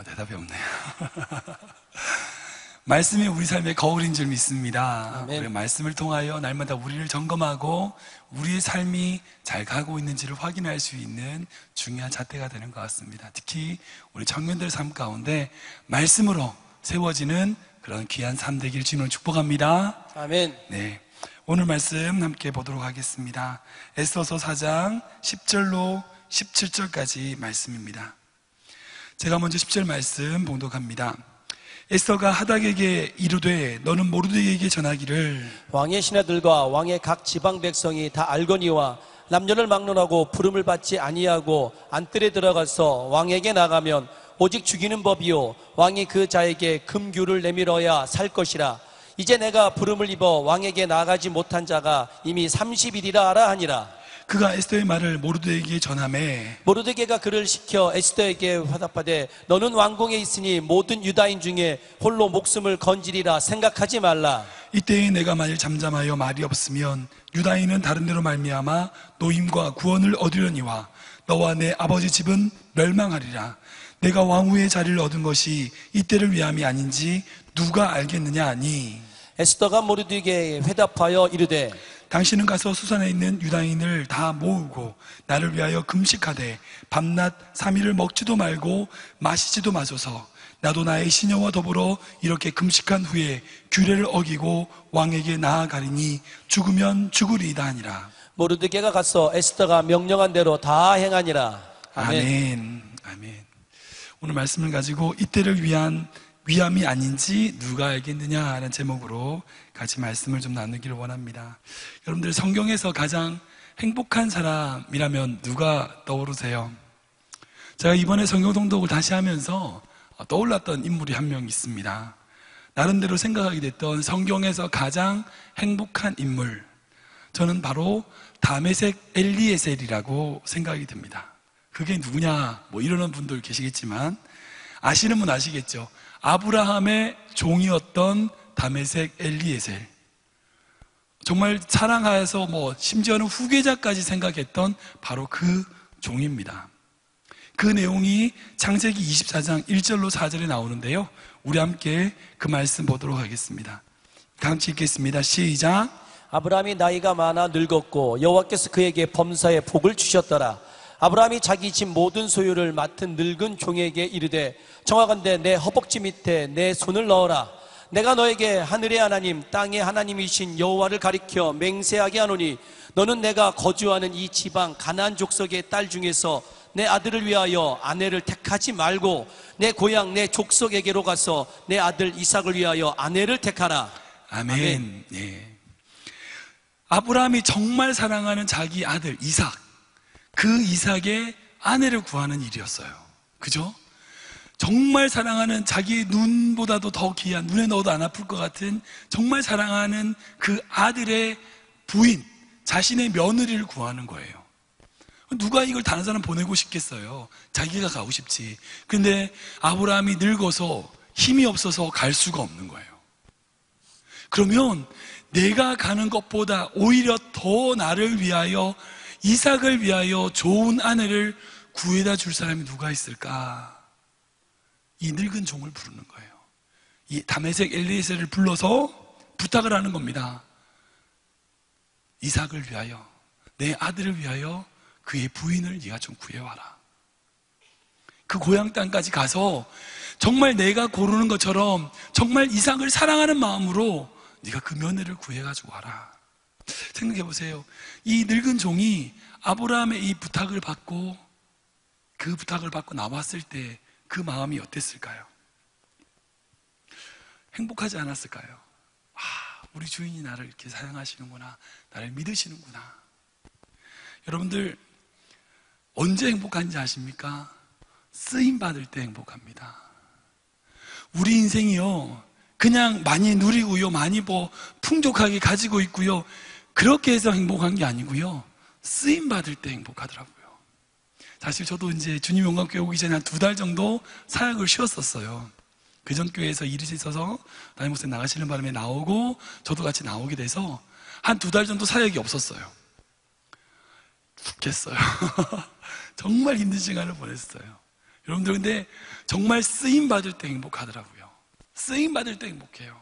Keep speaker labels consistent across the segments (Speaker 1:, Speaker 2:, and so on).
Speaker 1: 대답이 없네요. 말씀이 우리 삶의 거울인 줄 믿습니다.
Speaker 2: 아멘.
Speaker 1: 우리 말씀을 통하여 날마다 우리를 점검하고 우리의 삶이 잘 가고 있는지를 확인할 수 있는 중요한 잣대가 되는 것 같습니다. 특히 우리 청년들 삶 가운데 말씀으로 세워지는 그런 귀한 삶 되길 주님을 축복합니다.
Speaker 2: 아멘.
Speaker 1: 네, 오늘 말씀 함께 보도록 하겠습니다. 에스더서 4장 10절로 17절까지 말씀입니다. 제가 먼저 10절 말씀 봉독합니다. 에스더가 하닥에게 이르되 너는 모르드게에게 전하기를
Speaker 2: 왕의 신하들과 왕의 각 지방 백성이 다 알거니와 남녀를 막론하고 부름을 받지 아니하고 안뜰에 들어가서 왕에게 나가면 오직 죽이는 법이요 왕이 그 자에게 금규를 내밀어야 살 것이라. 이제 내가 부름을 입어 왕에게 나가지 못한 자가 이미 30일이라 하라 하니라.
Speaker 1: 그가 에스더의 말을 모르드게에게 전하매
Speaker 2: 모르드게가 그를 시켜 에스더에게 화답하되 너는 왕궁에 있으니 모든 유다인 중에 홀로 목숨을 건지리라 생각하지 말라.
Speaker 1: 이때에 내가 만일 잠잠하여 말이 없으면 유다인은 다른 데로 말미암아 노임과 구원을 얻으려니와 너와 내 아버지 집은 멸망하리라. 내가 왕후의 자리를 얻은 것이 이때를 위함이 아닌지 누가 알겠느냐 하니
Speaker 2: 에스더가 모르드게에게 회답하여 이르되
Speaker 1: 당신은 가서 수산에 있는 유다인을 다 모으고 나를 위하여 금식하되 밤낮 3일을 먹지도 말고 마시지도 마소서. 나도 나의 시녀와 더불어 이렇게 금식한 후에 규례를 어기고 왕에게 나아가리니 죽으면 죽으리이다 하니라.
Speaker 2: 모르드게가 가서 에스더가 명령한 대로 다 행하니라. 아멘.
Speaker 1: 아멘. 아멘. 오늘 말씀을 가지고 이때를 위한 위함이 아닌지 누가 알겠느냐라는 제목으로 같이 말씀을 좀 나누기를 원합니다. 여러분들 성경에서 가장 행복한 사람이라면 누가 떠오르세요? 제가 이번에 성경 통독을 다시 하면서 떠올랐던 인물이 한 명 있습니다. 나름대로 생각하게 됐던 성경에서 가장 행복한 인물, 저는 바로 다메섹 엘리에셀이라고 생각이 듭니다. 그게 누구냐 뭐 이러는 분들 계시겠지만 아시는 분 아시겠죠? 아브라함의 종이었던 다메섹 엘리에셀, 정말 사랑하여서 심지어는 후계자까지 생각했던 바로 그 종입니다. 그 내용이 창세기 24장 1절로 4절에 나오는데요, 우리 함께 그 말씀 보도록 하겠습니다. 다 같이 읽겠습니다. 시작.
Speaker 2: 아브라함이 나이가 많아 늙었고 여호와께서 그에게 범사에 복을 주셨더라. 아브라함이 자기 집 모든 소유를 맡은 늙은 종에게 이르되 정하건대 내 허벅지 밑에 내 손을 넣어라. 내가 너에게 하늘의 하나님 땅의 하나님이신 여호와를 가리켜 맹세하게 하노니 너는 내가 거주하는 이 지방 가나안 족속의 딸 중에서 내 아들을 위하여 아내를 택하지 말고 내 고향 내 족속에게로 가서 내 아들 이삭을 위하여 아내를 택하라.
Speaker 1: 아멘.
Speaker 2: 아멘.
Speaker 1: 예. 아브라함이 정말 사랑하는 자기 아들 이삭, 그 이삭의 아내를 구하는 일이었어요. 그죠? 정말 사랑하는 자기 눈보다도 더 귀한, 눈에 넣어도 안 아플 것 같은 정말 사랑하는 그 아들의 부인, 자신의 며느리를 구하는 거예요. 누가 이걸 다른 사람 보내고 싶겠어요? 자기가 가고 싶지. 근데 아브라함이 늙어서 힘이 없어서 갈 수가 없는 거예요. 그러면 내가 가는 것보다 오히려 더 나를 위하여, 이삭을 위하여 좋은 아내를 구해다 줄 사람이 누가 있을까? 이 늙은 종을 부르는 거예요. 이 다메섹 엘리에셀을 불러서 부탁을 하는 겁니다. 이삭을 위하여, 내 아들을 위하여 그의 부인을 네가 좀 구해와라. 그 고향 땅까지 가서 정말 내가 고르는 것처럼 정말 이삭을 사랑하는 마음으로 네가 그 며느리를 구해가지고 와라. 생각해 보세요. 이 늙은 종이 아브라함의 이 부탁을 받고, 그 부탁을 받고 나왔을 때 그 마음이 어땠을까요? 행복하지 않았을까요? 아, 우리 주인이 나를 이렇게 사랑하시는구나, 나를 믿으시는구나. 여러분들 언제 행복한지 아십니까? 쓰임 받을 때 행복합니다. 우리 인생이요, 그냥 많이 누리고요, 많이 풍족하게 가지고 있고요, 그렇게 해서 행복한 게 아니고요, 쓰임 받을 때 행복하더라고요. 사실 저도 이제 주님 영광교회 오기 전에 한 2달 정도 사역을 쉬었었어요. 그전 교회에서 일이 있어서 담임 목사님 나가시는 바람에 나오고 저도 같이 나오게 돼서 한 2달 정도 사역이 없었어요. 죽겠어요. 정말 힘든 시간을 보냈어요. 여러분들 근데 정말 쓰임 받을 때 행복하더라고요. 쓰임 받을 때 행복해요.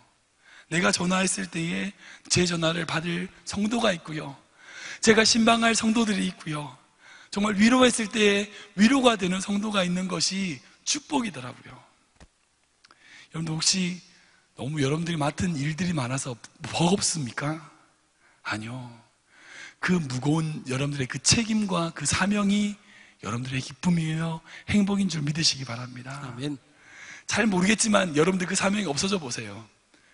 Speaker 1: 내가 전화했을 때에 제 전화를 받을 성도가 있고요. 제가 신방할 성도들이 있고요. 정말 위로했을 때에 위로가 되는 성도가 있는 것이 축복이더라고요. 여러분들 혹시 너무 여러분들이 맡은 일들이 많아서 버겁습니까? 아니요. 그 무거운 여러분들의 그 책임과 그 사명이 여러분들의 기쁨이에요. 행복인 줄 믿으시기 바랍니다.
Speaker 2: 아멘.
Speaker 1: 잘 모르겠지만 여러분들 그 사명이 없어져 보세요.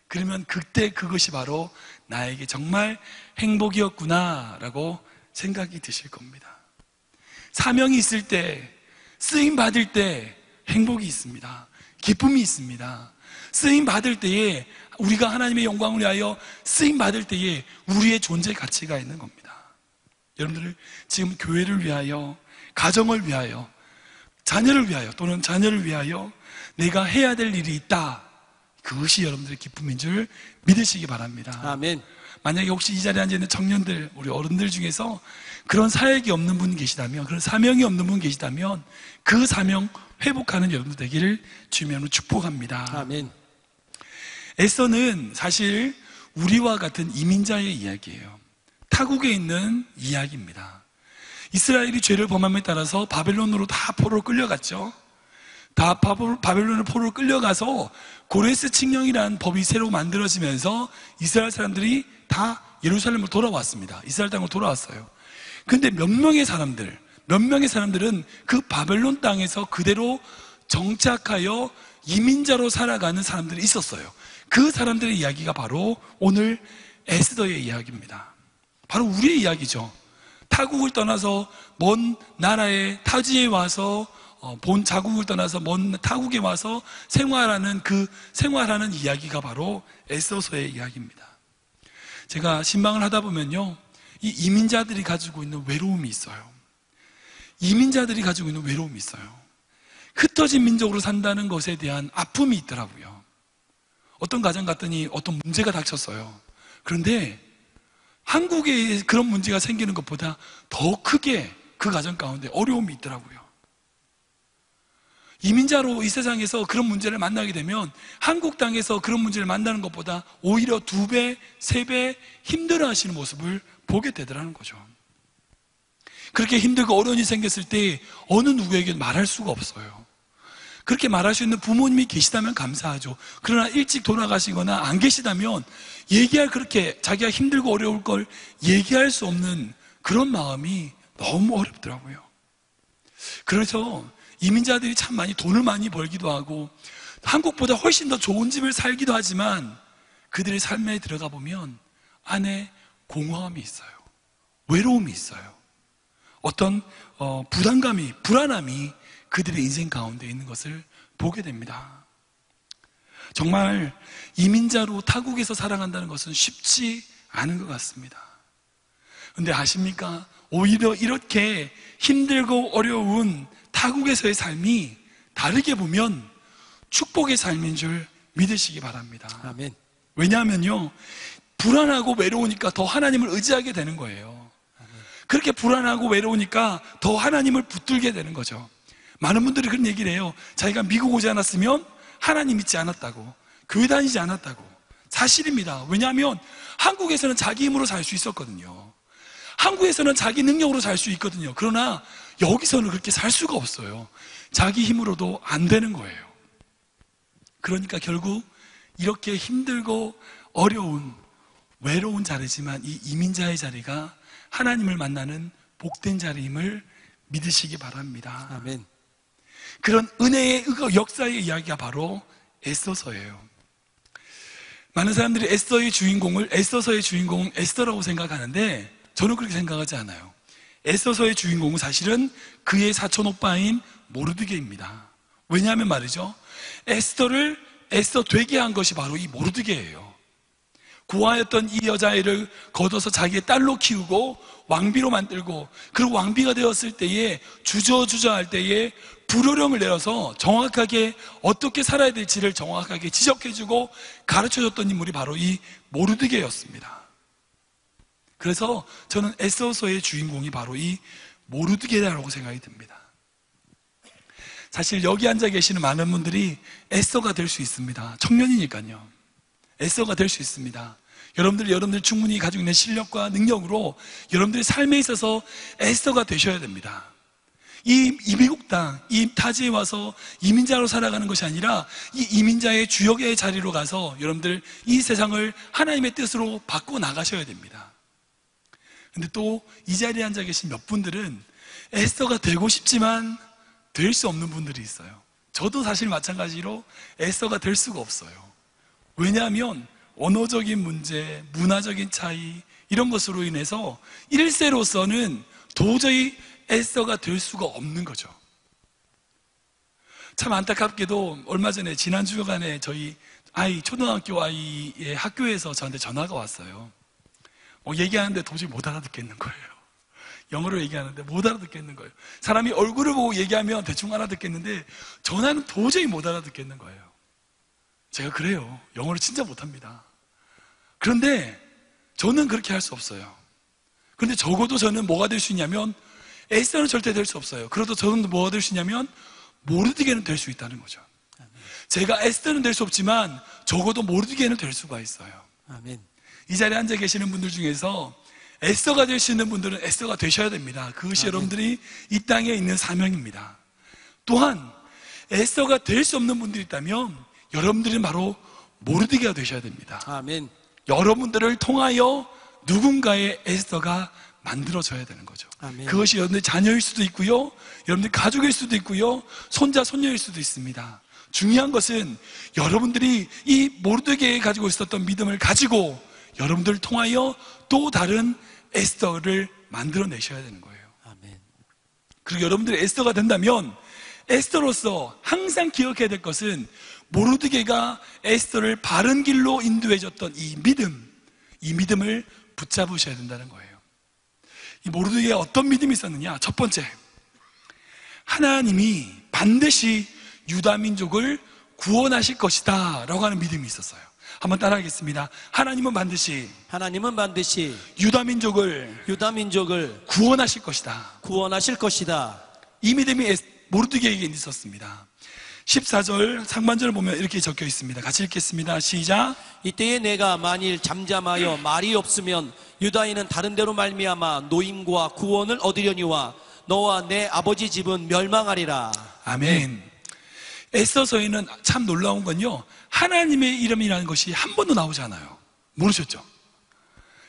Speaker 1: 그러면 그때 그것이 바로 나에게 정말 행복이었구나라고 생각이 드실 겁니다. 사명이 있을 때, 쓰임 받을 때 행복이 있습니다. 기쁨이 있습니다. 쓰임 받을 때에 우리가 하나님의 영광을 위하여 쓰임 받을 때에 우리의 존재 가치가 있는 겁니다. 여러분들 지금 교회를 위하여, 가정을 위하여, 자녀를 위하여 또는 자녀를 위하여 내가 해야 될 일이 있다. 그것이 여러분들의 기쁨인 줄 믿으시기 바랍니다.
Speaker 2: 아멘.
Speaker 1: 만약에 혹시 이 자리에 앉아있는 청년들, 우리 어른들 중에서 그런 사역이 없는 분 계시다면, 그런 사명이 없는 분 계시다면 그 사명 회복하는 여러분들 되기를 주님으로 축복합니다.
Speaker 2: 아멘.
Speaker 1: 에서는 사실 우리와 같은 이민자의 이야기예요. 타국에 있는 이야기입니다. 이스라엘이 죄를 범함에 따라서 바벨론으로 다 포로로 끌려갔죠. 다 바벨론으로 포로로 끌려가서 고레스 칙령이라는 법이 새로 만들어지면서 이스라엘 사람들이 다 예루살렘으로 돌아왔습니다. 이스라엘 땅으로 돌아왔어요. 근데 몇 명의 사람들은 그 바벨론 땅에서 그대로 정착하여 이민자로 살아가는 사람들이 있었어요. 그 사람들의 이야기가 바로 오늘 에스더의 이야기입니다. 바로 우리의 이야기죠. 타국을 떠나서 먼 나라의 타지에 와서 본 자국을 떠나서 먼 타국에 와서 생활하는 이야기가 바로 에스더서의 이야기입니다. 제가 신방을 하다 보면요, 이 이민자들이 가지고 있는 외로움이 있어요. 이민자들이 가지고 있는 외로움이 있어요. 흩어진 민족으로 산다는 것에 대한 아픔이 있더라고요. 어떤 가정 갔더니 어떤 문제가 닥쳤어요. 그런데 한국에 그런 문제가 생기는 것보다 더 크게 그 가정 가운데 어려움이 있더라고요. 이민자로 이 세상에서 그런 문제를 만나게 되면 한국 땅에서 그런 문제를 만나는 것보다 오히려 2배, 3배 힘들어 하시는 모습을 보게 되더라는 거죠. 그렇게 힘들고 어려움이 생겼을 때 어느 누구에게 말할 수가 없어요. 그렇게 말할 수 있는 부모님이 계시다면 감사하죠. 그러나 일찍 돌아가시거나 안 계시다면 그렇게 자기가 힘들고 어려울 걸 얘기할 수 없는 그런 마음이 너무 어렵더라고요. 그래서 이민자들이 참 돈을 많이 벌기도 하고 한국보다 훨씬 더 좋은 집을 살기도 하지만 그들의 삶에 들어가 보면 안에 공허함이 있어요. 외로움이 있어요. 어떤 부담감이, 불안함이 그들의 인생 가운데 있는 것을 보게 됩니다. 정말 이민자로 타국에서 살아간다는 것은 쉽지 않은 것 같습니다. 그런데 아십니까? 오히려 이렇게 힘들고 어려운 타국에서의 삶이 다르게 보면 축복의 삶인 줄 믿으시기 바랍니다.
Speaker 2: 아멘.
Speaker 1: 왜냐하면요, 불안하고 외로우니까 더 하나님을 의지하게 되는 거예요. 그렇게 불안하고 외로우니까 더 하나님을 붙들게 되는 거죠. 많은 분들이 그런 얘기를 해요. 자기가 미국 오지 않았으면 하나님 믿지 않았다고, 교회 다니지 않았다고. 사실입니다. 왜냐하면 한국에서는 자기 힘으로 살 수 있었거든요. 한국에서는 자기 능력으로 살 수 있거든요. 그러나 여기서는 그렇게 살 수가 없어요. 자기 힘으로도 안 되는 거예요. 그러니까 결국 이렇게 힘들고 어려운, 외로운 자리지만 이 이민자의 자리가 하나님을 만나는 복된 자리임을 믿으시기 바랍니다.
Speaker 2: 아멘.
Speaker 1: 그런 은혜의 역사의 이야기가 바로 에스더서예요. 많은 사람들이 에스더서의 주인공은 에스더라고 생각하는데 저는 그렇게 생각하지 않아요. 에스더서의 주인공은 사실은 그의 사촌 오빠인 모르드게입니다. 왜냐하면 말이죠, 에스더를 에스더 되게 한 것이 바로 이 모르드게예요. 고아였던 이 여자애를 거둬서 자기의 딸로 키우고 왕비로 만들고, 그리고 왕비가 되었을 때에 주저할 때에 불효령을 내려서 정확하게 어떻게 살아야 될지를 정확하게 지적해주고 가르쳐줬던 인물이 바로 이 모르드게였습니다. 그래서 저는 에스더서의 주인공이 바로 이 모르드게라고 생각이 듭니다. 사실 여기 앉아 계시는 많은 분들이 에스더가 될 수 있습니다. 청년이니까요. 에스더가 될 수 있습니다. 여러분들 충분히 가지고 있는 실력과 능력으로 여러분들의 삶에 있어서 에스더가 되셔야 됩니다. 이 미국 땅, 이 타지에 와서 이민자로 살아가는 것이 아니라 이 이민자의 주역의 자리로 가서 여러분들 이 세상을 하나님의 뜻으로 바꿔 나가셔야 됩니다. 근데 또 이 자리에 앉아 계신 몇 분들은 에스더가 되고 싶지만 될 수 없는 분들이 있어요. 저도 사실 마찬가지로 에스더가 될 수가 없어요. 왜냐하면 언어적인 문제, 문화적인 차이 이런 것으로 인해서 1세로서는 도저히 에스더가 될 수가 없는 거죠. 참 안타깝게도 얼마 전에 지난 주간에 저희 초등학교 아이의 학교에서 저한테 전화가 왔어요. 얘기하는데 도저히 못 알아듣겠는 거예요. 영어로 얘기하는데 못 알아듣겠는 거예요. 사람이 얼굴을 보고 얘기하면 대충 알아듣겠는데 전화는 도저히 못 알아듣겠는 거예요. 제가 그래요. 영어를 진짜 못합니다. 그런데 저는 그렇게 할 수 없어요. 그런데 적어도 저는 뭐가 될 수 있냐면 에스더는 절대 될 수 없어요. 그래도 저는 뭐가 될 수 있냐면 모르드게는 될 수 있다는 거죠. 제가 에스더는 될 수 없지만 적어도 모르드게는 될 수가 있어요.
Speaker 2: 아멘.
Speaker 1: 이 자리에 앉아 계시는 분들 중에서 에스더가 될 수 있는 분들은 에스더가 되셔야 됩니다. 그것이 여러분들이 이 땅에 있는 사명입니다. 또한 에스더가 될 수 없는 분들이 있다면 여러분들이 바로 모르드게가 되셔야 됩니다.
Speaker 2: 아멘.
Speaker 1: 여러분들을 통하여 누군가의 에스더가 만들어져야 되는 거죠.
Speaker 2: 아멘.
Speaker 1: 그것이 여러분들 자녀일 수도 있고요, 여러분들 가족일 수도 있고요, 손자, 손녀일 수도 있습니다. 중요한 것은 여러분들이 이 모르드게에 가지고 있었던 믿음을 가지고 여러분들을 통하여 또 다른 에스더를 만들어내셔야 되는 거예요.
Speaker 2: 아멘.
Speaker 1: 그리고 여러분들이 에스더가 된다면 에스더로서 항상 기억해야 될 것은 모르드게가 에스더를 바른 길로 인도해줬던 이 믿음을 붙잡으셔야 된다는 거예요. 이 모르드게가 어떤 믿음이 있었느냐? 첫 번째, 하나님이 반드시 유다 민족을 구원하실 것이다 라고 하는 믿음이 있었어요. 한번 따라하겠습니다. 하나님은 반드시 유다 민족을 구원하실 것이다. 이 믿음이 모르드게에게 있었습니다. 14절 상반절을 보면 이렇게 적혀 있습니다. 같이 읽겠습니다. 시작.
Speaker 2: 이때에 내가 만일 잠잠하여 말이 없으면 유다인은 다른 데로 말미암아 노임과 구원을 얻으려니와 너와 내 아버지 집은 멸망하리라.
Speaker 1: 아멘. 에스더서에는 참 놀라운 건요, 하나님의 이름이라는 것이 한 번도 나오지 않아요. 모르셨죠?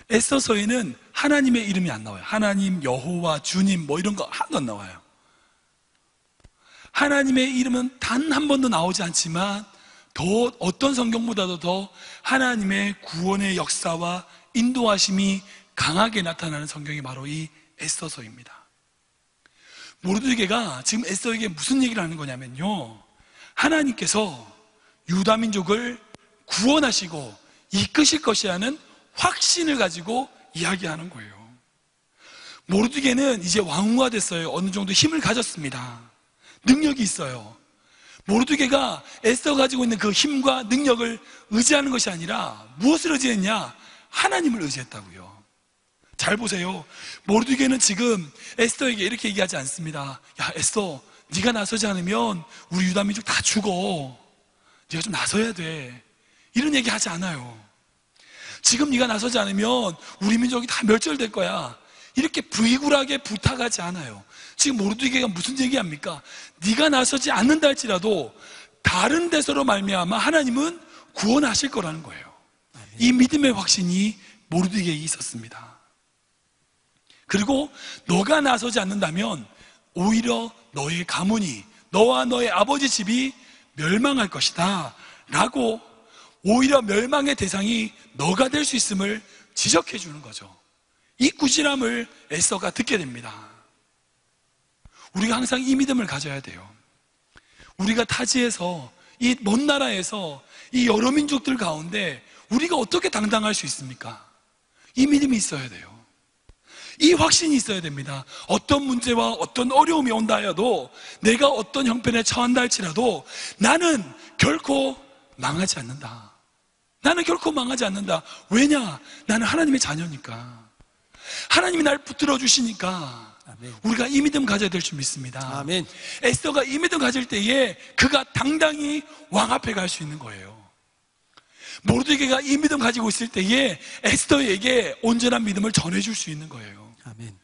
Speaker 1: 에스더서에는 하나님의 이름이 안 나와요. 하나님, 여호와, 주님 뭐 이런 거 하나도 안 나와요. 하나님의 이름은 단 한 번도 나오지 않지만 더 어떤 성경보다도 더 하나님의 구원의 역사와 인도하심이 강하게 나타나는 성경이 바로 이 에스더서입니다. 모르드게가 지금 에스더에게 무슨 얘기를 하는 거냐면요, 하나님께서 유다 민족을 구원하시고 이끄실 것이라는 확신을 가지고 이야기하는 거예요. 모르드게는 이제 왕후가 됐어요. 어느 정도 힘을 가졌습니다. 능력이 있어요. 모르드게가 에스더가 가지고 있는 그 힘과 능력을 의지하는 것이 아니라 무엇을 의지했냐? 하나님을 의지했다고요. 잘 보세요. 모르드게는 지금 에스더에게 이렇게 얘기하지 않습니다. 야, 에스더, 네가 나서지 않으면 우리 유다 민족 다 죽어. 네가 좀 나서야 돼. 이런 얘기 하지 않아요. 지금 네가 나서지 않으면 우리 민족이 다 멸절될 거야. 이렇게 부익울하게 부탁하지 않아요. 지금 모르드게가 무슨 얘기합니까? 네가 나서지 않는다 할지라도 다른 데서로 말미암아 하나님은 구원하실 거라는 거예요. 이 믿음의 확신이 모르드게에게 있었습니다. 그리고 너가 나서지 않는다면 오히려 너의 가문이, 너와 너의 아버지 집이 멸망할 것이다 라고, 오히려 멸망의 대상이 너가 될 수 있음을 지적해 주는 거죠. 이 꾸지람을 에스더가 듣게 됩니다. 우리가 항상 이 믿음을 가져야 돼요. 우리가 타지에서, 이 먼 나라에서, 이 여러 민족들 가운데 우리가 어떻게 당당할 수 있습니까? 이 믿음이 있어야 돼요. 이 확신이 있어야 됩니다. 어떤 문제와 어떤 어려움이 온다 하여도, 내가 어떤 형편에 처한다 할지라도 나는 결코 망하지 않는다. 나는 결코 망하지 않는다. 왜냐? 나는 하나님의 자녀니까. 하나님이 날 붙들어 주시니까
Speaker 2: 아멘.
Speaker 1: 우리가 이 믿음 가져야 될 줄 믿습니다.
Speaker 2: 아멘.
Speaker 1: 에스더가 이 믿음 가질 때에 그가 당당히 왕 앞에 갈 수 있는 거예요. 모르드게가 이 믿음 가지고 있을 때에 에스더에게 온전한 믿음을 전해줄 수 있는 거예요.
Speaker 2: 아멘.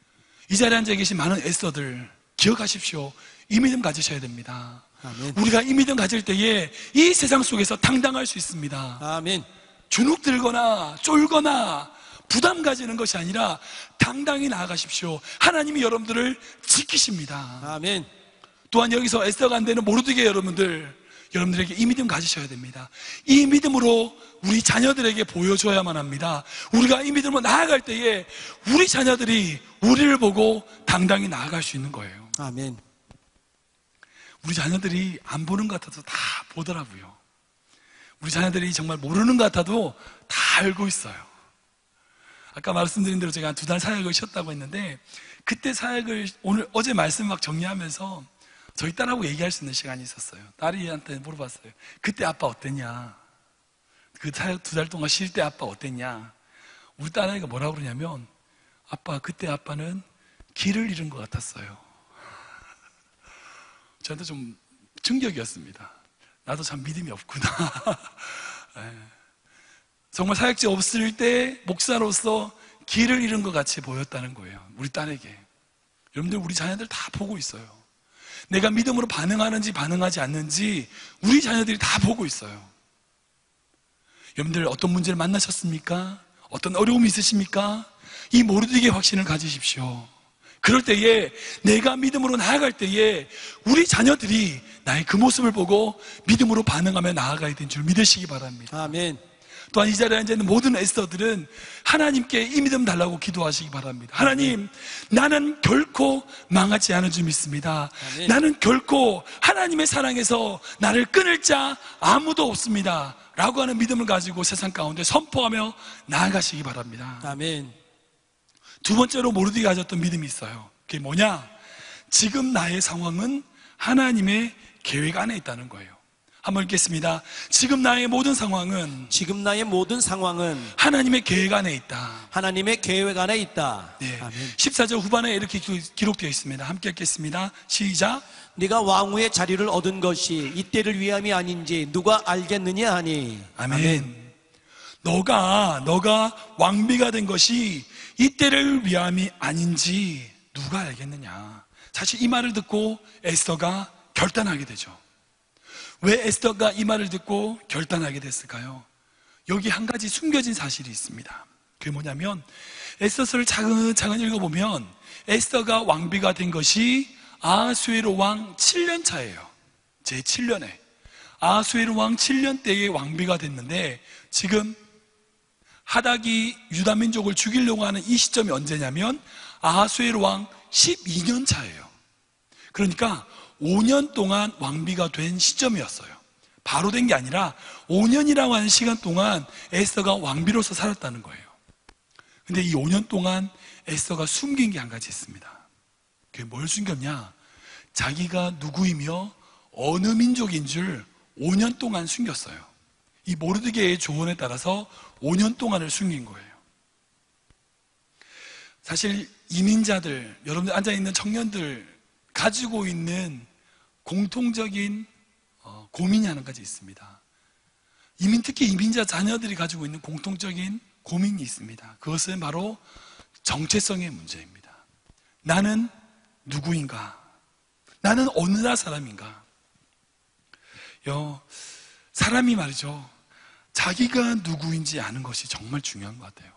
Speaker 1: 이 자리에 앉아 계신 많은 에스더들 기억하십시오. 이 믿음 가지셔야 됩니다.
Speaker 2: 아멘.
Speaker 1: 우리가 이 믿음 가질 때에 이 세상 속에서 당당할 수 있습니다.
Speaker 2: 아멘.
Speaker 1: 주눅 들거나 쫄거나 부담 가지는 것이 아니라 당당히 나아가십시오. 하나님이 여러분들을 지키십니다.
Speaker 2: 아멘.
Speaker 1: 또한 여기서 에스더가 안 되는 모르드게 여러분들에게 이 믿음 가지셔야 됩니다. 이 믿음으로 우리 자녀들에게 보여줘야만 합니다. 우리가 이 믿음으로 나아갈 때에 우리 자녀들이 우리를 보고 당당히 나아갈 수 있는 거예요.
Speaker 2: 아멘.
Speaker 1: 우리 자녀들이 안 보는 것 같아도 다 보더라고요. 우리 자녀들이 정말 모르는 것 같아도 다 알고 있어요. 아까 말씀드린 대로 제가 한 2달 사역을 쉬었다고 했는데, 그때 사역을 어제 말씀 막 정리하면서 저희 딸하고 얘기할 수 있는 시간이 있었어요. 딸이한테 물어봤어요. 그때 아빠 어땠냐? 그 사역 2달 동안 쉴 때 아빠 어땠냐? 우리 딸아이가 뭐라고 그러냐면, 아빠, 그때 아빠는 길을 잃은 것 같았어요. 저한테 좀 충격이었습니다. 나도 참 믿음이 없구나. 네. 정말 사역지 없을 때 목사로서 길을 잃은 것 같이 보였다는 거예요. 우리 딸에게. 여러분들, 우리 자녀들 다 보고 있어요. 내가 믿음으로 반응하는지 반응하지 않는지 우리 자녀들이 다 보고 있어요. 여러분들, 어떤 문제를 만나셨습니까? 어떤 어려움이 있으십니까? 이 모르드게 확신을 가지십시오. 그럴 때에, 내가 믿음으로 나아갈 때에 우리 자녀들이 나의 그 모습을 보고 믿음으로 반응하며 나아가야 되는 줄 믿으시기 바랍니다.
Speaker 2: 아멘.
Speaker 1: 또한 이 자리에 앉아 있는 모든 에스더들은 하나님께 이 믿음 달라고 기도하시기 바랍니다. 하나님, 나는 결코 망하지 않은 줄 믿습니다.
Speaker 2: 아멘.
Speaker 1: 나는 결코 하나님의 사랑에서 나를 끊을 자 아무도 없습니다 라고 하는 믿음을 가지고 세상 가운데 선포하며 나아가시기 바랍니다.
Speaker 2: 아멘.
Speaker 1: 두 번째로 모르드게 가졌던 믿음이 있어요. 그게 뭐냐? 지금 나의 상황은 하나님의 계획 안에 있다는 거예요. 한번 읽겠습니다. 지금 나의 모든 상황은 하나님의 계획 안에 있다.
Speaker 2: 하나님의 계획 안에 있다.
Speaker 1: 네.
Speaker 2: 아멘.
Speaker 1: 14절 후반에 이렇게 기록되어 있습니다. 함께 읽겠습니다. 시작.
Speaker 2: 네가 왕후의 자리를 얻은 것이 이때를 위함이 아닌지 누가 알겠느냐 하니.
Speaker 1: 아멘. 너가 왕비가 된 것이 이때를 위함이 아닌지 누가 알겠느냐. 사실 이 말을 듣고 에스더가 결단하게 되죠. 왜 에스더가 이 말을 듣고 결단하게 됐을까요? 여기 한 가지 숨겨진 사실이 있습니다. 그게 뭐냐면, 에스더서를 차근차근 읽어보면 에스더가 왕비가 된 것이 아하수에로 왕 7년 차예요. 제 7년에 아하수에로 왕 7년 때에 왕비가 됐는데, 지금 하닥이 유다 민족을 죽이려고 하는 이 시점이 언제냐면 아하수에로 왕 12년 차예요. 그러니까 5년 동안 왕비가 된 시점이었어요. 바로 된 게 아니라 5년이라고 하는 시간 동안 에스더가 왕비로서 살았다는 거예요. 근데 이 5년 동안 에스더가 숨긴 게 한 가지 있습니다. 그게 뭘 숨겼냐? 자기가 누구이며 어느 민족인 줄 5년 동안 숨겼어요. 이 모르드게의 조언에 따라서 5년 동안을 숨긴 거예요. 사실 이민자들, 여러분들 앉아있는 청년들 가지고 있는 공통적인 고민이 하나 가지 있습니다. 특히 이민자 자녀들이 가지고 있는 공통적인 고민이 있습니다. 그것은 바로 정체성의 문제입니다. 나는 누구인가? 나는 어느 나라 사람인가? 사람이 말이죠, 자기가 누구인지 아는 것이 정말 중요한 것 같아요.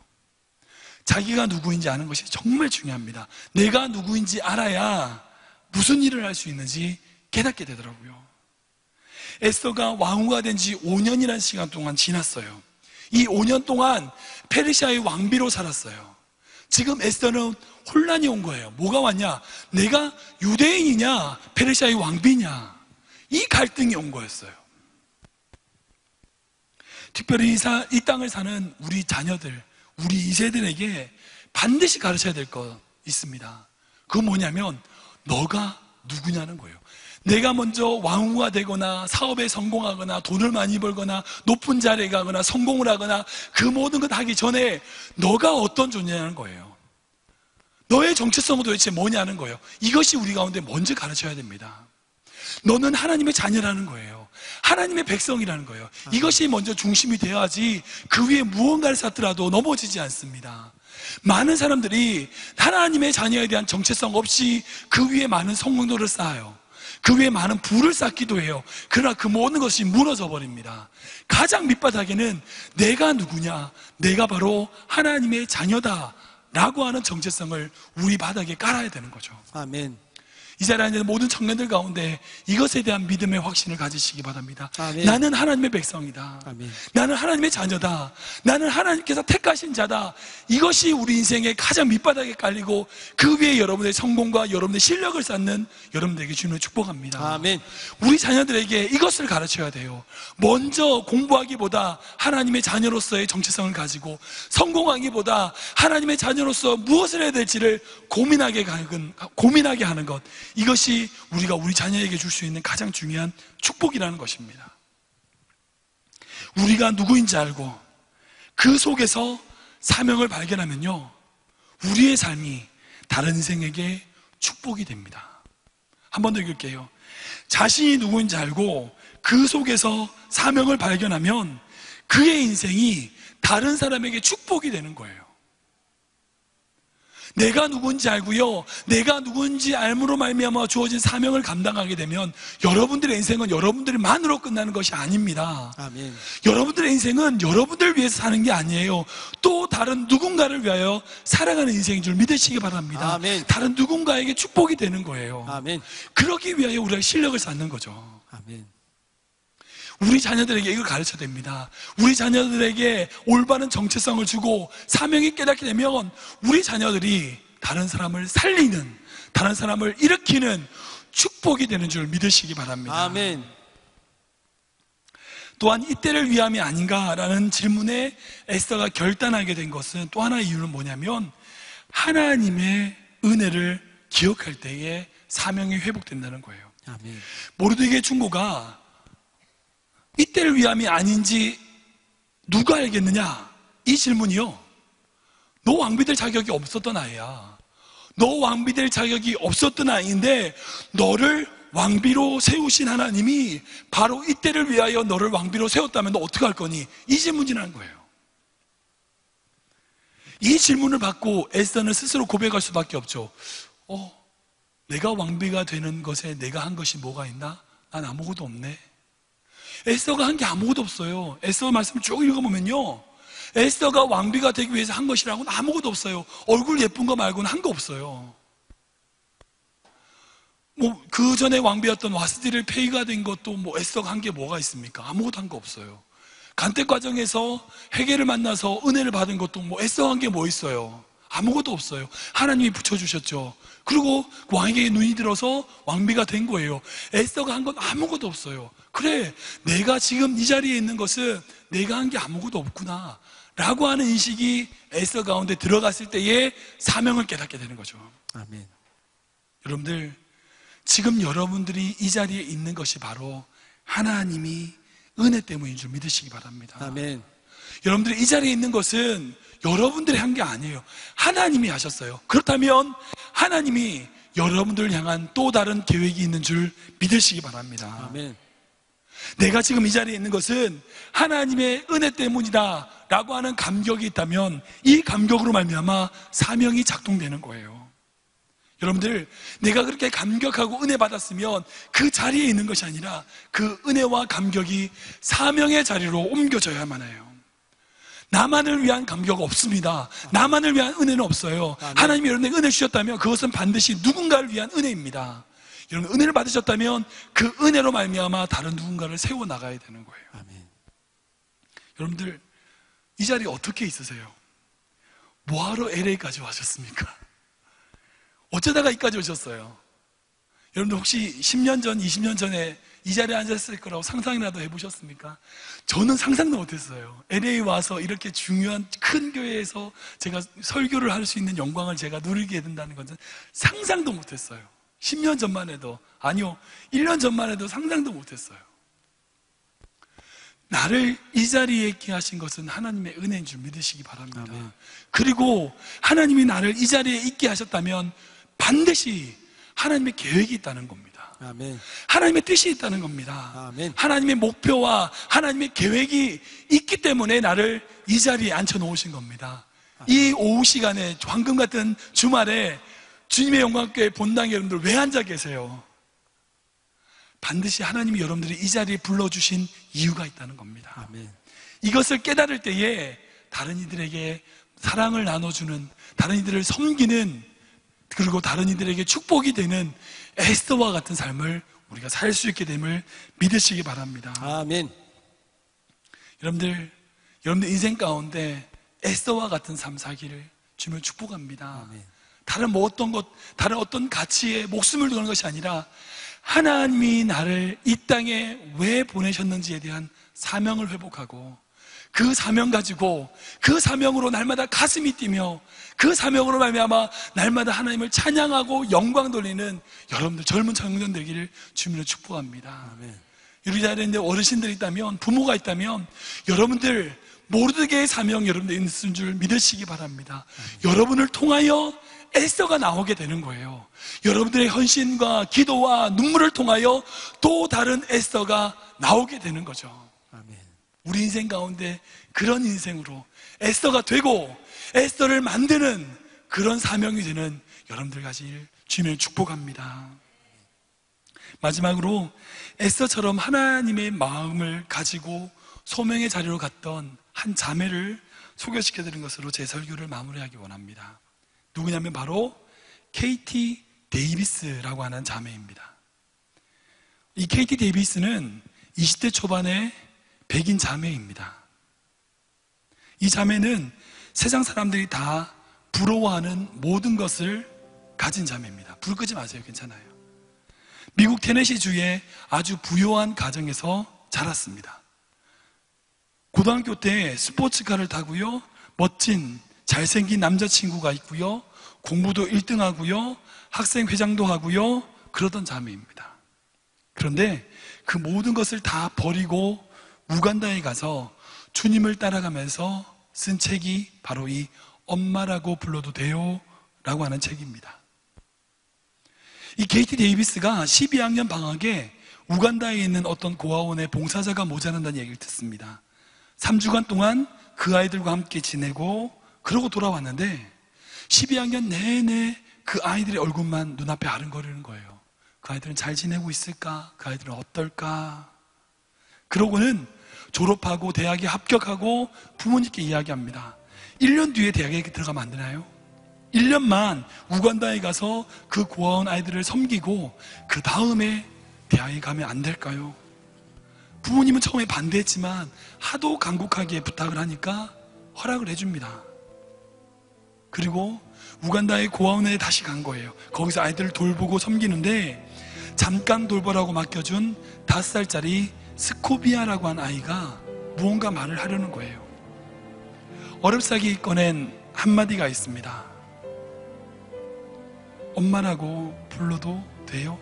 Speaker 1: 자기가 누구인지 아는 것이 정말 중요합니다. 내가 누구인지 알아야 무슨 일을 할 수 있는지 깨닫게 되더라고요. 에스더가 왕후가 된 지 5년이라는 시간 동안 지났어요. 이 5년 동안 페르시아의 왕비로 살았어요. 지금 에스더는 혼란이 온 거예요. 뭐가 왔냐? 내가 유대인이냐 페르시아의 왕비냐, 이 갈등이 온 거였어요. 특별히 이 땅을 사는 우리 자녀들, 우리 2세들에게 반드시 가르쳐야 될 거 있습니다. 그건 뭐냐면 너가 누구냐는 거예요. 내가 먼저 왕후가 되거나 사업에 성공하거나 돈을 많이 벌거나 높은 자리에 가거나 성공을 하거나 그 모든 것 하기 전에 너가 어떤 존재냐는 거예요. 너의 정체성은 도대체 뭐냐는 거예요. 이것이 우리 가운데 먼저 가르쳐야 됩니다. 너는 하나님의 자녀라는 거예요. 하나님의 백성이라는 거예요. 이것이 먼저 중심이 되어야지 그 위에 무언가를 쌓더라도 넘어지지 않습니다. 많은 사람들이 하나님의 자녀에 대한 정체성 없이 그 위에 많은 성공도를 쌓아요. 그 위에 많은 부를 쌓기도 해요. 그러나 그 모든 것이 무너져 버립니다. 가장 밑바닥에는 내가 누구냐? 내가 바로 하나님의 자녀다 라고 하는 정체성을 우리 바닥에 깔아야 되는 거죠.
Speaker 2: 아멘.
Speaker 1: 이 자리에 있는 모든 청년들 가운데 이것에 대한 믿음의 확신을 가지시기 바랍니다.
Speaker 2: 아멘.
Speaker 1: 나는 하나님의 백성이다.
Speaker 2: 아멘.
Speaker 1: 나는 하나님의 자녀다. 나는 하나님께서 택하신 자다. 이것이 우리 인생의 가장 밑바닥에 깔리고 그 위에 여러분의 성공과 여러분의 실력을 쌓는 여러분들에게 주는 축복합니다.
Speaker 2: 아멘.
Speaker 1: 우리 자녀들에게 이것을 가르쳐야 돼요. 먼저 공부하기보다 하나님의 자녀로서의 정체성을 가지고 성공하기보다 하나님의 자녀로서 무엇을 해야 될지를 고민하게 하는 것, 이것이 우리가 우리 자녀에게 줄 수 있는 가장 중요한 축복이라는 것입니다. 우리가 누구인지 알고 그 속에서 사명을 발견하면요, 우리의 삶이 다른 인생에게 축복이 됩니다. 한 번 더 읽을게요. 자신이 누구인지 알고 그 속에서 사명을 발견하면 그의 인생이 다른 사람에게 축복이 되는 거예요. 내가 누군지 알고요, 내가 누군지 알므로 말미암아 주어진 사명을 감당하게 되면 여러분들의 인생은 여러분들만으로 끝나는 것이 아닙니다.
Speaker 2: 아멘.
Speaker 1: 여러분들의 인생은 여러분들을 위해서 사는 게 아니에요. 또 다른 누군가를 위하여 살아가는 인생인 줄 믿으시기 바랍니다.
Speaker 2: 아멘.
Speaker 1: 다른 누군가에게 축복이 되는 거예요.
Speaker 2: 아멘.
Speaker 1: 그러기 위하여 우리가 실력을 쌓는 거죠.
Speaker 2: 아멘.
Speaker 1: 우리 자녀들에게 이걸 가르쳐야 됩니다. 우리 자녀들에게 올바른 정체성을 주고 사명이 깨닫게 되면 우리 자녀들이 다른 사람을 살리는, 다른 사람을 일으키는 축복이 되는 줄 믿으시기 바랍니다.
Speaker 2: 아멘.
Speaker 1: 또한 이때를 위함이 아닌가라는 질문에 에스더가 결단하게 된 것은 또 하나의 이유는 뭐냐면 하나님의 은혜를 기억할 때에 사명이 회복된다는 거예요.
Speaker 2: 아멘.
Speaker 1: 모르드게의 충고가 이때를 위함이 아닌지 누가 알겠느냐? 이 질문이요, 너 왕비될 자격이 없었던 아이야. 너 왕비될 자격이 없었던 아이인데 너를 왕비로 세우신 하나님이 바로 이때를 위하여 너를 왕비로 세웠다면 너 어떻게 할 거니? 이 질문이라는 거예요. 이 질문을 받고 에스더는 스스로 고백할 수밖에 없죠. 내가 왕비가 되는 것에 내가 한 것이 뭐가 있나? 난 아무것도 없네. 에스더가 한 게 아무것도 없어요. 에스더 말씀을 쭉 읽어보면요, 에스더가 왕비가 되기 위해서 한 것이라고는 아무것도 없어요. 얼굴 예쁜 거 말고는 한 거 없어요. 그 전에 왕비였던 와스디를 폐위가 된 것도 에스더가 한 게 뭐가 있습니까? 아무것도 한 거 없어요. 간택 과정에서 헤게를 만나서 은혜를 받은 것도 에스더가 한 게 뭐 있어요? 아무것도 없어요. 하나님이 붙여주셨죠. 그리고 왕에게 눈이 들어서 왕비가 된 거예요. 에스더가 한 건 아무것도 없어요. 그래, 내가 지금 이 자리에 있는 것은 내가 한 게 아무것도 없구나 라고 하는 인식이 에스더 가운데 들어갔을 때에 사명을 깨닫게 되는 거죠.
Speaker 2: 아멘.
Speaker 1: 여러분들, 지금 여러분들이 이 자리에 있는 것이 바로 하나님이 은혜 때문인 줄 믿으시기 바랍니다.
Speaker 2: 아멘.
Speaker 1: 여러분들이 이 자리에 있는 것은 여러분들이 한 게 아니에요. 하나님이 하셨어요. 그렇다면 하나님이 여러분들을 향한 또 다른 계획이 있는 줄 믿으시기 바랍니다.
Speaker 2: 아멘.
Speaker 1: 내가 지금 이 자리에 있는 것은 하나님의 은혜 때문이다 라고 하는 감격이 있다면 이 감격으로 말미암아 사명이 작동되는 거예요. 여러분들, 내가 그렇게 감격하고 은혜 받았으면 그 자리에 있는 것이 아니라 그 은혜와 감격이 사명의 자리로 옮겨져야만 해요. 나만을 위한 감격 없습니다. 나만을 위한 은혜는 없어요. 하나님이 여러분에게 은혜 주셨다면 그것은 반드시 누군가를 위한 은혜입니다. 여러분, 은혜를 받으셨다면 그 은혜로 말미암아 다른 누군가를 세워나가야 되는 거예요.
Speaker 2: 아멘.
Speaker 1: 여러분들, 이 자리에 어떻게 있으세요? 뭐하러 LA까지 와셨습니까? 어쩌다가 이까지 오셨어요? 여러분들 혹시 10년 전, 20년 전에 이 자리에 앉았을 거라고 상상이라도 해보셨습니까? 저는 상상도 못했어요. LA 와서 이렇게 중요한 큰 교회에서 제가 설교를 할 수 있는 영광을 제가 누리게 된다는 것은 상상도 못했어요. 10년 전만 해도, 아니요, 1년 전만 해도 상상도 못했어요. 나를 이 자리에 있게 하신 것은 하나님의 은혜인 줄 믿으시기 바랍니다.
Speaker 2: 아멘.
Speaker 1: 그리고 하나님이 나를 이 자리에 있게 하셨다면 반드시 하나님의 계획이 있다는 겁니다.
Speaker 2: 아멘.
Speaker 1: 하나님의 뜻이 있다는 겁니다.
Speaker 2: 아멘.
Speaker 1: 하나님의 목표와 하나님의 계획이 있기 때문에 나를 이 자리에 앉혀 놓으신 겁니다. 이 오후 시간에 황금 같은 주말에 주님의 영광교회 본당 여러분들 왜 앉아 계세요? 반드시 하나님이 여러분들이 이 자리에 불러주신 이유가 있다는 겁니다.
Speaker 2: 아멘.
Speaker 1: 이것을 깨달을 때에 다른 이들에게 사랑을 나눠주는, 다른 이들을 섬기는, 그리고 다른 이들에게 축복이 되는 에스더와 같은 삶을 우리가 살 수 있게 됨을 믿으시기 바랍니다.
Speaker 2: 아멘.
Speaker 1: 여러분들 인생 가운데 에스더와 같은 삶 살기를 주님을 축복합니다.
Speaker 2: 아멘.
Speaker 1: 다른 어떤 가치에 목숨을 두는 것이 아니라 하나님이 나를 이 땅에 왜 보내셨는지에 대한 사명을 회복하고 그 사명 가지고 그 사명으로 날마다 가슴이 뛰며 그 사명으로 말미암아 날마다 하나님을 찬양하고 영광 돌리는 여러분들 젊은 청년 되기를 주님으로 축복합니다.
Speaker 2: 아멘.
Speaker 1: 우리 자리에 있는 어르신들이 있다면, 부모가 있다면 여러분들 모르게의 사명 여러분들 있는 줄 믿으시기 바랍니다. 여러분을 통하여 에스더가 나오게 되는 거예요. 여러분들의 헌신과 기도와 눈물을 통하여 또 다른 에스더가 나오게 되는 거죠.
Speaker 2: 아멘.
Speaker 1: 우리 인생 가운데 그런 인생으로 에스더가 되고 에스더를 만드는 그런 사명이 되는 여러분들 가지를 주님을 축복합니다. 마지막으로 에스더처럼 하나님의 마음을 가지고 소명의 자리로 갔던 한 자매를 소개시켜드린 것으로 제 설교를 마무리하기 원합니다. 누구냐면 바로 KT 데이비스라고 하는 자매입니다. 이 KT 데이비스는 20대 초반의 백인 자매입니다. 이 자매는 세상 사람들이 다 부러워하는 모든 것을 가진 자매입니다. 불 끄지 마세요. 괜찮아요. 미국 테네시주의 아주 부유한 가정에서 자랐습니다. 고등학교 때 스포츠카를 타고요, 멋진 잘생긴 남자친구가 있고요, 공부도 1등 하고요, 학생회장도 하고요, 그러던 자매입니다. 그런데 그 모든 것을 다 버리고 우간다에 가서 주님을 따라가면서 쓴 책이 바로 이 엄마라고 불러도 돼요? 라고 하는 책입니다. 이 KT 데이비스가 12학년 방학에 우간다에 있는 어떤 고아원에 봉사자가 모자란다는 얘기를 듣습니다. 3주간 동안 그 아이들과 함께 지내고 그러고 돌아왔는데 12학년 내내 그 아이들의 얼굴만 눈앞에 아른거리는 거예요. 그 아이들은 잘 지내고 있을까? 그 아이들은 어떨까? 그러고는 졸업하고 대학에 합격하고 부모님께 이야기합니다. 1년 뒤에 대학에 들어가면 안 되나요? 1년만 우간다에 가서 그 고아원 아이들을 섬기고 그 다음에 대학에 가면 안 될까요? 부모님은 처음에 반대했지만 하도 간곡하게 부탁을 하니까 허락을 해줍니다. 그리고 우간다의 고아원에 다시 간 거예요. 거기서 아이들을 돌보고 섬기는데 잠깐 돌보라고 맡겨준 5살짜리 스코비아라고 한 아이가 무언가 말을 하려는 거예요. 어렵사기 꺼낸 한마디가 있습니다. 엄마라고 불러도 돼요?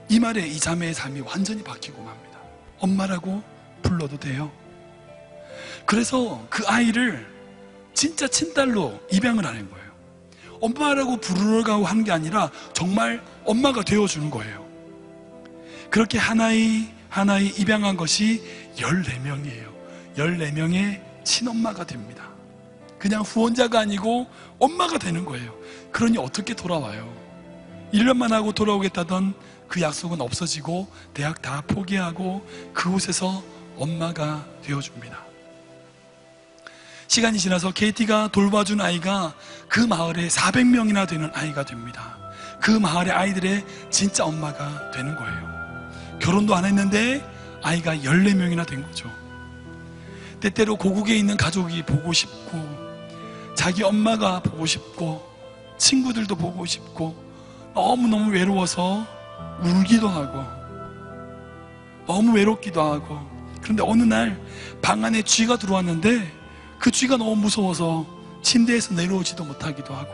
Speaker 1: 이 말에 이 자매의 삶이 완전히 바뀌고 맙니다. 엄마라고 불러도 돼요? 그래서 그 아이를 진짜 친딸로 입양을 하는 거예요. 엄마라고 부르려고 하는 게 아니라 정말 엄마가 되어주는 거예요. 그렇게 하나의 입양한 것이 14명이에요. 14명의 친엄마가 됩니다. 그냥 후원자가 아니고 엄마가 되는 거예요. 그러니 어떻게 돌아와요? 1년만 하고 돌아오겠다던 그 약속은 없어지고 대학 다 포기하고 그곳에서 엄마가 되어줍니다. 시간이 지나서 KT가 돌봐준 아이가 그 마을에 400명이나 되는 아이가 됩니다. 그 마을의 아이들의 진짜 엄마가 되는 거예요. 결혼도 안 했는데 아이가 14명이나 된 거죠. 때때로 고국에 있는 가족이 보고 싶고 자기 엄마가 보고 싶고 친구들도 보고 싶고 너무너무 외로워서 울기도 하고 너무 외롭기도 하고, 그런데 어느 날 방 안에 쥐가 들어왔는데 그 쥐가 너무 무서워서 침대에서 내려오지도 못하기도 하고,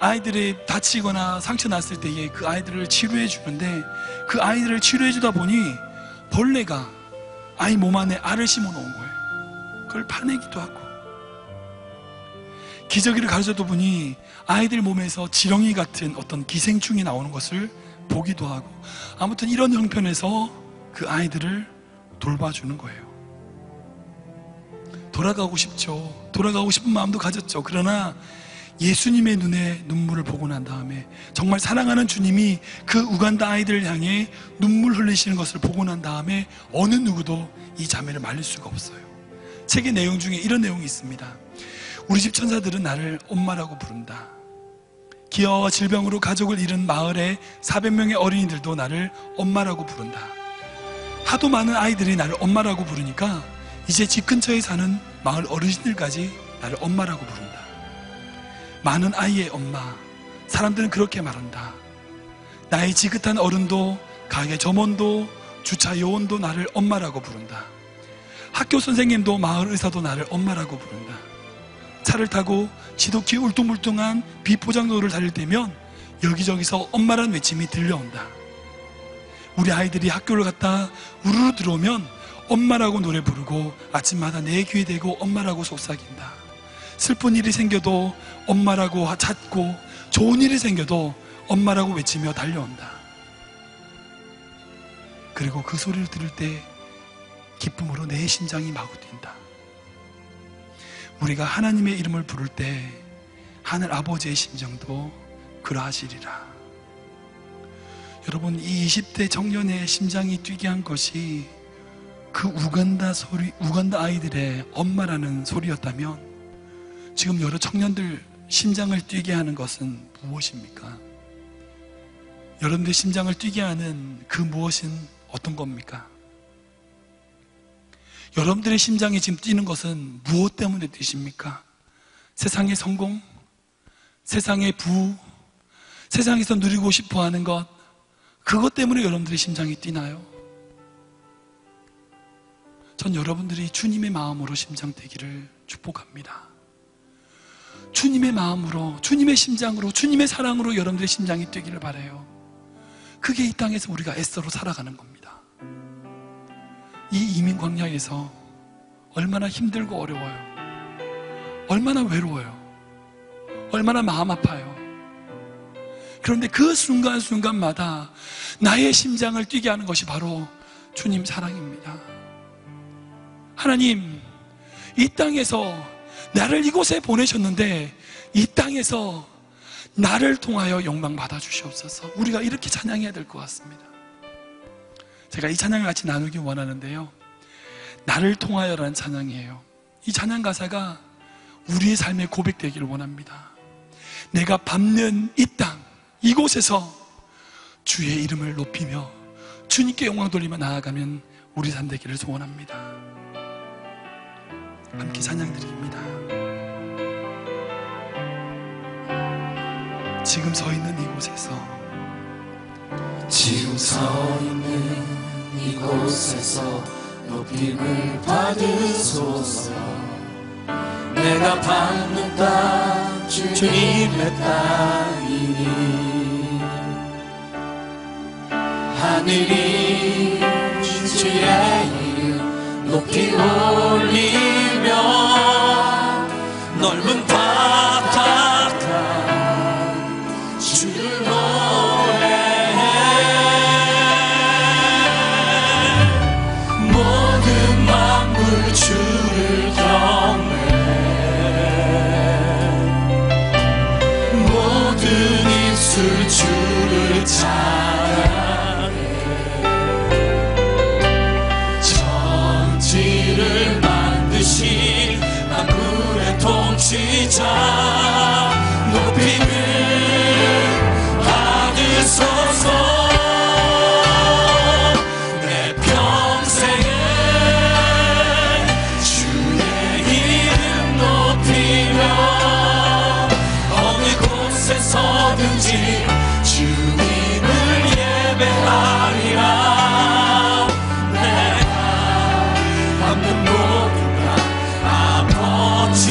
Speaker 1: 아이들이 다치거나 상처 났을 때에 그 아이들을 치료해 주는데, 그 아이들을 치료해 주다 보니 벌레가 아이 몸 안에 알을 심어 놓은 거예요. 그걸 파내기도 하고, 기저귀를 가져다 보니 아이들 몸에서 지렁이 같은 어떤 기생충이 나오는 것을 보기도 하고, 아무튼 이런 형편에서 그 아이들을 돌봐주는 거예요. 돌아가고 싶죠. 돌아가고 싶은 마음도 가졌죠. 그러나 예수님의 눈에 눈물을 보고 난 다음에, 정말 사랑하는 주님이 그 우간다 아이들을 향해 눈물 흘리시는 것을 보고 난 다음에 어느 누구도 이 자매를 말릴 수가 없어요. 책의 내용 중에 이런 내용이 있습니다. 우리 집 천사들은 나를 엄마라고 부른다. 기아와 질병으로 가족을 잃은 마을의 400명의 어린이들도 나를 엄마라고 부른다. 하도 많은 아이들이 나를 엄마라고 부르니까 이제 집 근처에 사는 마을 어르신들까지 나를 엄마라고 부른다. 많은 아이의 엄마, 사람들은 그렇게 말한다. 나이 지긋한 어른도, 가게 점원도, 주차 요원도 나를 엄마라고 부른다. 학교 선생님도 마을 의사도 나를 엄마라고 부른다. 차를 타고 지독히 울퉁불퉁한 비포장도로를 달릴 때면 여기저기서 엄마란 외침이 들려온다. 우리 아이들이 학교를 갔다 우르르 들어오면 엄마라고 노래 부르고 아침마다 내 귀에 대고 엄마라고 속삭인다. 슬픈 일이 생겨도 엄마라고 찾고, 좋은 일이 생겨도 엄마라고 외치며 달려온다. 그리고 그 소리를 들을 때 기쁨으로 내 심장이 마구 뛴다. 우리가 하나님의 이름을 부를 때 하늘 아버지의 심정도 그러하시리라. 여러분, 이 20대 청년의 심장이 뛰게 한 것이 그 우간다 아이들의 엄마라는 소리였다면, 지금 여러 청년들 심장을 뛰게 하는 것은 무엇입니까? 여러분들 심장을 뛰게 하는 그 무엇은 어떤 겁니까? 여러분들의 심장이 지금 뛰는 것은 무엇 때문에 뛰십니까? 세상의 성공? 세상의 부? 세상에서 누리고 싶어 하는 것? 그것 때문에 여러분들의 심장이 뛰나요? 전 여러분들이 주님의 마음으로 심장 뛰기를 축복합니다. 주님의 마음으로, 주님의 심장으로, 주님의 사랑으로 여러분들의 심장이 뛰기를 바라요. 그게 이 땅에서 우리가 애써로 살아가는 겁니다. 이 이민 광야에서 얼마나 힘들고 어려워요. 얼마나 외로워요. 얼마나 마음 아파요. 그런데 그 순간순간마다 나의 심장을 뛰게 하는 것이 바로 주님 사랑입니다. 하나님, 이 땅에서 나를 이곳에 보내셨는데 이 땅에서 나를 통하여 영광 받아주시옵소서. 우리가 이렇게 찬양해야 될 것 같습니다. 제가 이 찬양을 같이 나누기 원하는데요, 나를 통하여라는 찬양이에요. 이 찬양 가사가 우리의 삶의 고백되기를 원합니다. 내가 밟는 이 땅, 이곳에서 주의 이름을 높이며 주님께 영광 돌리며 나아가면 우리 삶 되기를 소원합니다. 함께 찬양 드립니다. 지금 서 있는 이곳에서,
Speaker 3: 지금 서 있는 이곳에서 높임을 받으소서. 내가 밟는 땅 주님의 땅이니 하늘이 주의 이름 높이 올리며 넓은 바다가 주를 노래해. 모든 만물 주를 경외해. 모든 입술 주를 찬양해. 천지를 만드신 만물의 통치자 높임을 받으소서. 내 평생에 주의 이름 높이며 어느 곳에서든지 주님을 예배하리라. 내가 밟는 모든 것 아버지의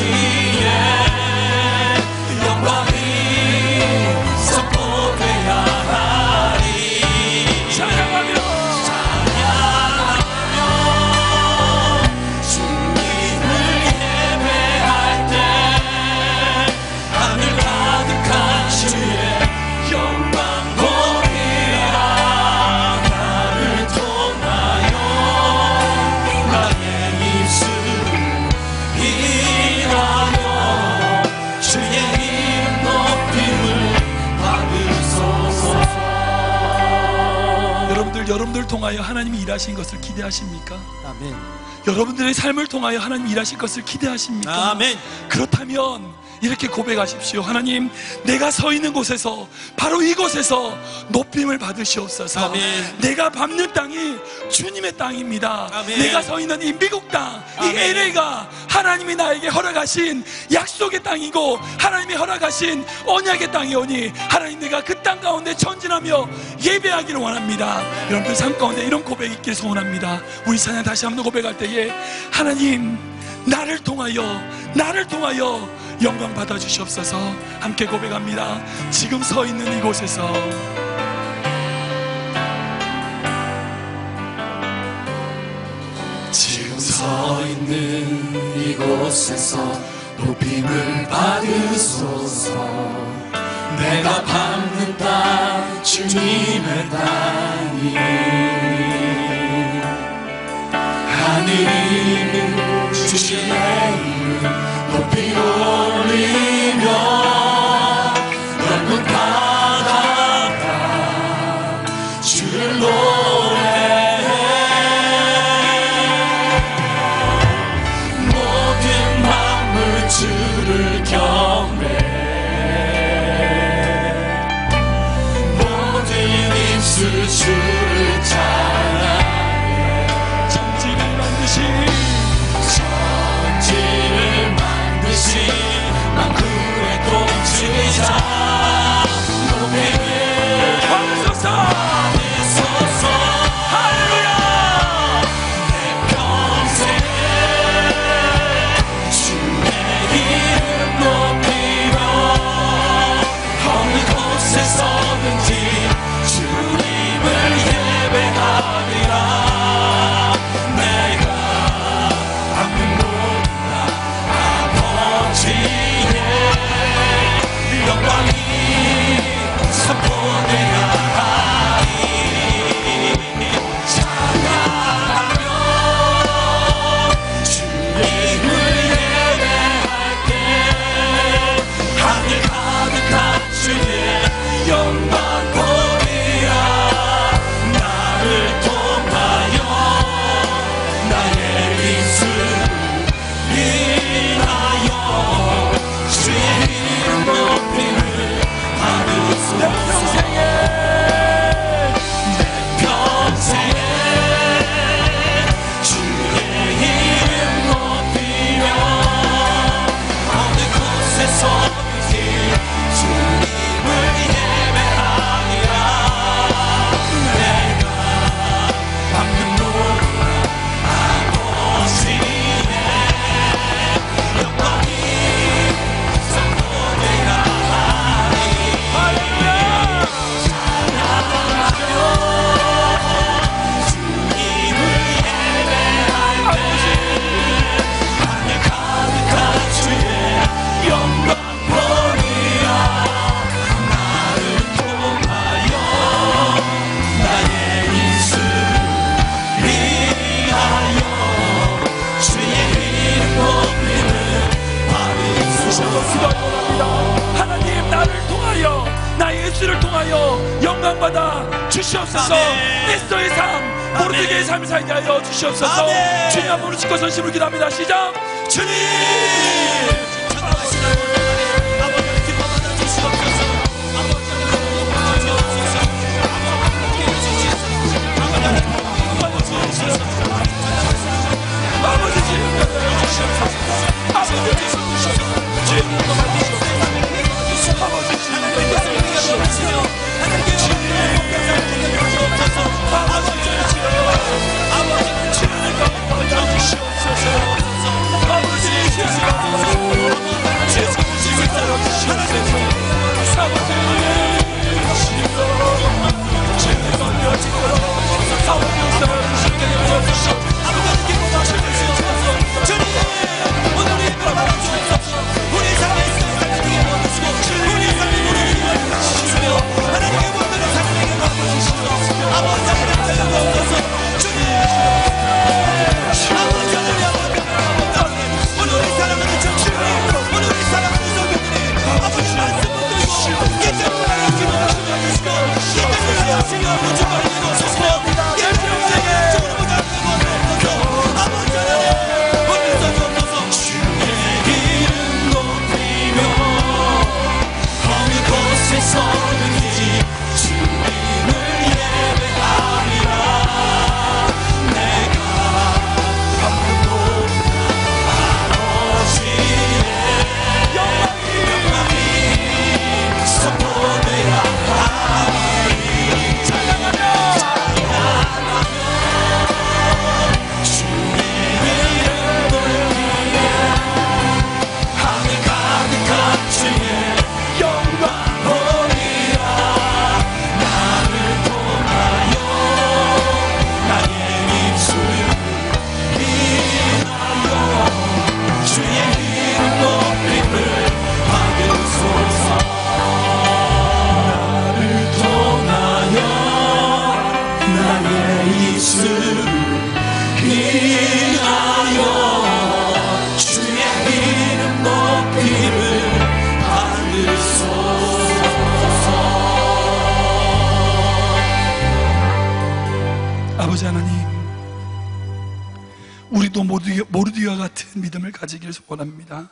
Speaker 3: 영광이
Speaker 1: 여러분들 통하여 하나님이 일하신 것을 기대하십니까?
Speaker 2: 아멘.
Speaker 1: 여러분들의 삶을 통하여 하나님 일하실 것을 기대하십니까?
Speaker 2: 아멘.
Speaker 1: 그렇다면 이렇게 고백하십시오. 하나님, 내가 서 있는 곳에서, 바로 이곳에서 높임을 받으시옵소서.
Speaker 2: 아멘.
Speaker 1: 내가 밟는 땅이 주님의 땅입니다.
Speaker 2: 아멘.
Speaker 1: 내가 서 있는 이 미국 땅, 이
Speaker 2: 아멘.
Speaker 1: LA가 하나님이 나에게 허락하신 약속의 땅이고 하나님이 허락하신 언약의 땅이오니 하나님, 내가 그 땅 가운데 전진하며 예배하기를 원합니다. 여러분들 삶 가운데 이런 고백이 있길 소원합니다. 우리 찬양 다시 한번 고백할 때에 하나님, 나를 통하여 영광 받아 주시옵소서. 함께 고백합니다. 지금 서 있는 이곳에서,
Speaker 3: 지금 서 있는 이곳에서 높임을 받으소서. 내가 밟는 땅 주님의 땅이, 하늘이 있는 주의 이름 높이 올리며 넓은 바닷가 주를 노래해. 모든 만물 주를 경배해. 모든 입술 주를 찬양해.
Speaker 1: 천지를 만드신
Speaker 3: 만국의 통치자 높임을
Speaker 1: 받으소서. 할렐루야.
Speaker 3: 내 평생 주의 이름 높이며 어느 곳에서든지 주님을 예배하리라. 내가 밟는 모든 아버지의 영광이 선포되어야 하리. 찬양하며 주님을 예배할 때 하늘 가득한 주의 영광 보리라. 나를 통하여 나의 입술을 인하여 주의 이름 높임을 받으소서. 내 평생에 주의 이름 높이며 어느 곳에서든지 주님을 예배하리라. 내가 밟는 모든 아버지의 영광이 선포되어야 하리. 찬양하며 주님을 예배할 때 하늘 가득한 주의 영광 보리라. 나를 통하여 나의 입술을 위하여 주의 이름 높임을 받으소서.
Speaker 1: 하나님, 나를 통하여, 나의 예수를 통하여 영광받아 주시옵소서.
Speaker 2: 아멘.
Speaker 1: 에스더의 삶, 모르드게의 삶을 살게 하여 주시옵소서.
Speaker 2: 아멘.
Speaker 1: 주님 앞으로 짓고 선심을 기도합니다. 시작. 주님,
Speaker 2: 전능하신 하나님, 아버지 기뻐 받아 주시옵소서. 아버지 주시옵소서.
Speaker 1: 아버지 주님 주시옵소서. 아버지 주시옵소서. 주님 아버지
Speaker 3: 주님 예수를 위하여 주의 이름 높임을 받으소서.
Speaker 1: 아버지 하나님, 우리도 모르드와 같은 믿음을 가지기를 소원합니다.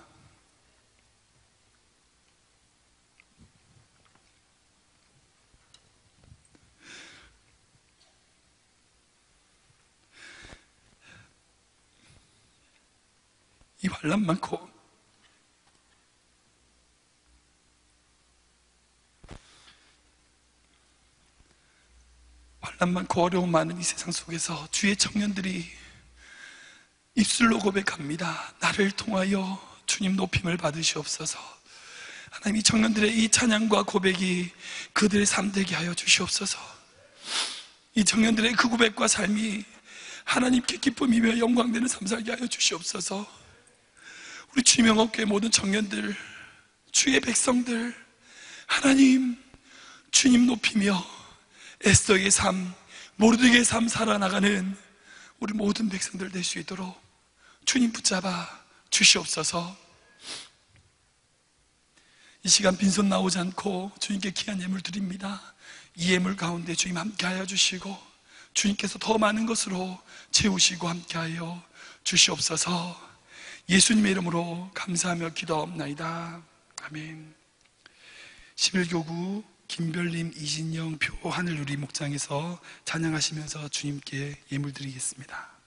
Speaker 1: 이 환난 많고 어려움 많은 이 세상 속에서 주의 청년들이 입술로 고백합니다. 나를 통하여 주님 높임을 받으시옵소서. 하나님, 이 청년들의 이 찬양과 고백이 그들의 삶 되게 하여 주시옵소서. 이 청년들의 그 고백과 삶이 하나님께 기쁨이며 영광되는 삶 살게 하여 주시옵소서. 우리 주명업교회 모든 청년들, 주의 백성들, 하나님 주님 높이며 에스더의 삶, 모르드게의 삶 살아나가는 우리 모든 백성들 될 수 있도록 주님 붙잡아 주시옵소서. 이 시간 빈손 나오지 않고 주님께 귀한 예물 드립니다. 이 예물 가운데 주님 함께하여 주시고 주님께서 더 많은 것으로 채우시고 함께하여 주시옵소서. 예수님의 이름으로 감사하며 기도하옵나이다. 아멘. 11교구 김별님, 이진영, 표 하늘누리 목장에서 찬양하시면서 주님께 예물 드리겠습니다.